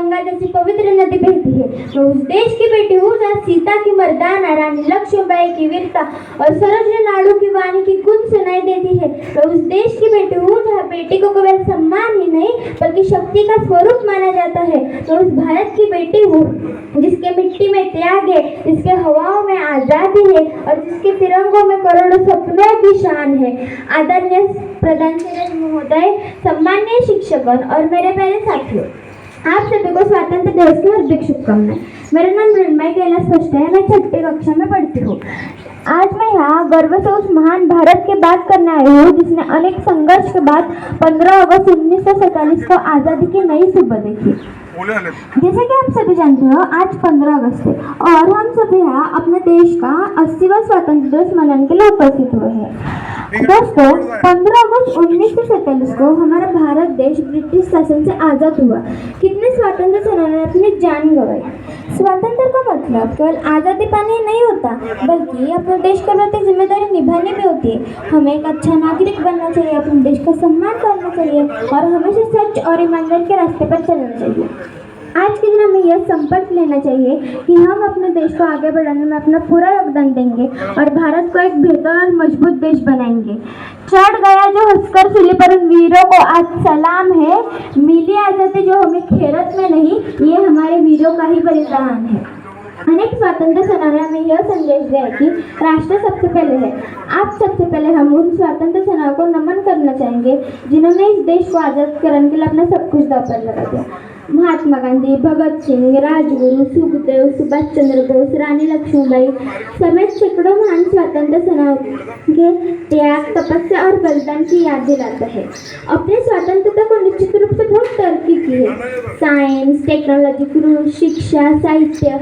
गंगा जैसी पवित्र नदी बहती है। मैं उस देश की बेटी हूँ जहाँ सीता की मर्दाना, रानी लक्ष्मीबाई की वीरता और सरोजिनी नायडू की वाणी की गूंज सुनाई देती है। मैं उस देश की बेटी हूँ जहाँ बेटी को केवल सम्मान ही नहीं बल्कि शक्ति का स्वरूप माना जाता है। मैं उस भारत की बेटी हूँ जिसके मिट्टी में त्याग है, जिसके हवाओं में आजादी है और जिसके तिरंगों में करोड़ों सपनों की शान है। आदरणीय प्रधानमंत्री महोदय, सम्मानीय शिक्षकगण और मेरे प्यारे साथियों, आप सभी को स्वतंत्र दिवस की हार्दिक शुभकामनाएं। मेरा नाम मृण्मयी कैलाश फर्स्ट है। मैं 6ठी कक्षा में पढ़ती हूँ। आज मैं यहाँ गर्व से उस महान भारत की बात करने आई हूँ जिसने अनेक संघर्ष के बाद 15 अगस्त 1947 को आज़ादी की नई सुबह देखी। जैसे कि हम सभी जानते हो, आज 15 अगस्त है और हम सभी यहाँ अपने देश का 80वां स्वतंत्र दिवस मनाने के लिए उपस्थित हुए हैं। दोस्तों, 15 अगस्त 1947 को हमारा भारत देश ब्रिटिश शासन से आज़ाद हुआ। कितने स्वतंत्र सेनानियों ने अपनी जान गंवाई। स्वतंत्र का मतलब केवल आज़ादी पाने नहीं होता बल्कि अपने देश के प्रति जिम्मेदारी निभानी भी होती है। हमें एक अच्छा नागरिक बनना चाहिए, अपने देश का सम्मान करना चाहिए और हमेशा सच और ईमानदारी के रास्ते पर चलना चाहिए। आज के दिन हमें यह संकल्प लेना चाहिए कि हम अपने देश को आगे बढ़ाने में अपना पूरा योगदान देंगे और भारत को एक बेहतर और मजबूत देश बनाएंगे। चढ़ गया जो हंसकर सूली पर उन वीरों को आज सलाम है। मिली आज़ादी जो हमें खेरत में नहीं, ये हमारे वीरों का ही बलिदान है। अनेक स्वतंत्र सेनानियों में यह संदेश दिया कि राष्ट्र सबसे पहले है। आज सबसे पहले हम उन स्वतंत्र सेनानियों को नमन करना चाहेंगे जिन्होंने इस देश को आज़ाद करने के लिए अपना सब कुछ दांव पर लगा दिया। महात्मा गांधी, भगत सिंह, राजगुरु, सुखदेव, सुभाष चंद्र बोस, रानी लक्ष्मीबाई समेत सैकड़ों महान स्वतंत्र सेनानियों के त्याग, तपस्या और बलिदान की याद दिलाता है। अपनी स्वतंत्रता को निश्चित रूप से बहुत तरक्की की है। साइंस, टेक्नोलॉजी, कृषि, शिक्षा, साहित्य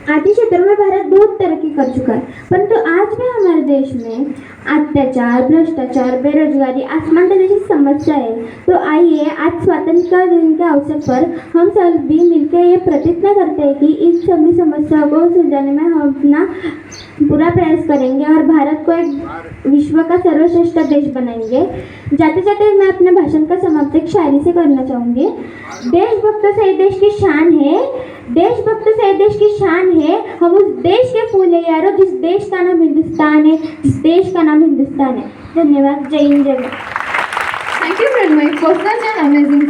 आदि क्षेत्रों में भारत बहुत तरक्की कर चुका है, परंतु आज भी हमारे देश में अत्याचार, भ्रष्टाचार, बेरोजगारी आसमान जैसी समस्या है। तो आइए आज स्वतंत्रता दिन के अवसर पर हम सभी मिलकर ये प्रतिज्ञा करते हैं कि इन सभी समस्याओं को सुलझाने में हम अपना पूरा प्रयास करेंगे और भारत को एक विश्व का सर्वश्रेष्ठ देश बनाएंगे। जाते जाते मैं अपने भाषण का समाप्ति एक शायरी से करना चाहूँगी। देशभक्त से देश की शान है, देशभक्त से देश की शान है। हम उस देश के फूल है यारो जिस देश का नाम हिंदुस्तान है, जिस देश का नाम हिंदुस्तान है। धन्यवाद। जय हिंद, जय Bharat. Thank you, Mridmay, for such an amazing